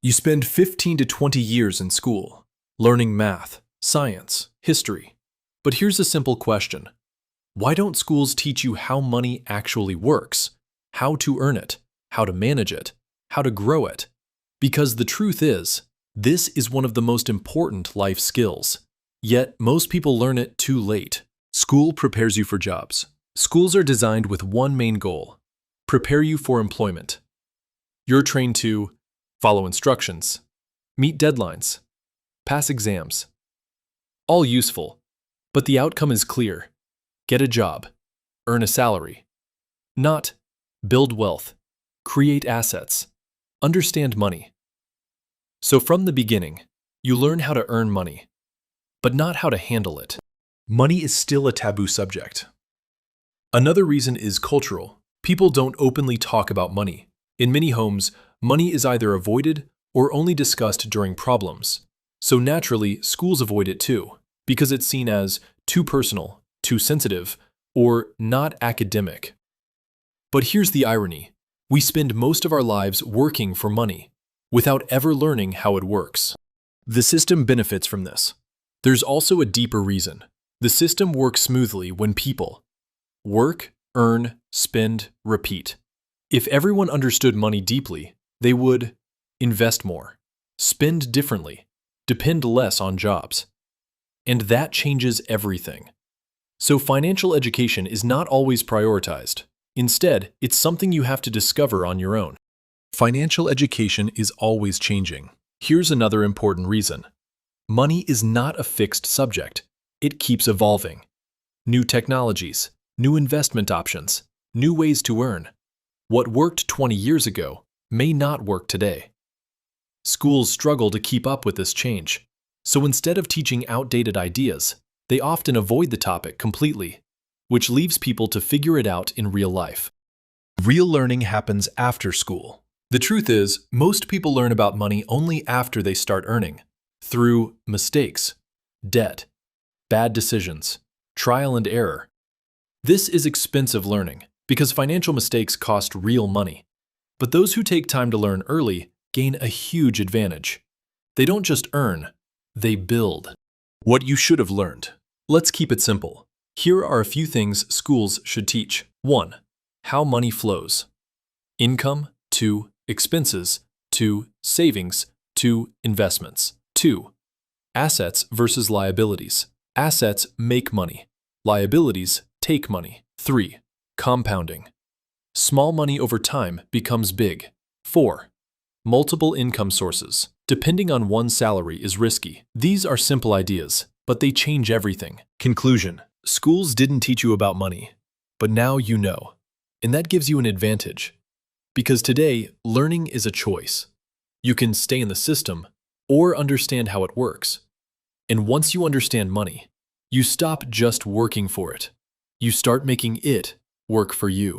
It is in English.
You spend 15 to 20 years in school, learning math, science, history. But here's a simple question. Why don't schools teach you how money actually works, how to earn it, how to manage it, how to grow it? Because the truth is, this is one of the most important life skills. Yet, most people learn it too late. School prepares you for jobs. Schools are designed with one main goal: prepare you for employment. You're trained to follow instructions, meet deadlines, pass exams. All useful, but the outcome is clear. Get a job, earn a salary. Not build wealth, create assets, understand money. So from the beginning, you learn how to earn money, but not how to handle it. Money is still a taboo subject. Another reason is cultural. People don't openly talk about money. In many homes, money is either avoided or only discussed during problems. So naturally, schools avoid it too, because it's seen as too personal, too sensitive, or not academic. But here's the irony. We spend most of our lives working for money, without ever learning how it works. The system benefits from this. There's also a deeper reason. The system works smoothly when people work, earn, spend, repeat. If everyone understood money deeply, they would invest more, spend differently, depend less on jobs. And that changes everything. So financial education is not always prioritized. Instead, it's something you have to discover on your own. Financial education is always changing. Here's another important reason. Money is not a fixed subject. It keeps evolving. New technologies, new investment options, new ways to earn. What worked 20 years ago may not work today. Schools struggle to keep up with this change. So instead of teaching outdated ideas, they often avoid the topic completely, which leaves people to figure it out in real life. Real learning happens after school. The truth is, most people learn about money only after they start earning, through mistakes, debt, bad decisions, trial and error. This is expensive learning because financial mistakes cost real money. But those who take time to learn early gain a huge advantage. They don't just earn, they build. What you should have learned. Let's keep it simple. Here are a few things schools should teach. 1. How money flows. Income. 2. Expenses. 2. Savings. 2. Investments. 2. Assets versus liabilities. Assets make money. Liabilities take money. 3. Compounding. Small money over time becomes big. 4. Multiple income sources. Depending on one salary is risky. These are simple ideas, but they change everything. Conclusion. Schools didn't teach you about money, but now you know. And that gives you an advantage. Because today, learning is a choice. You can stay in the system or understand how it works. And once you understand money, you stop just working for it. You start making it work for you.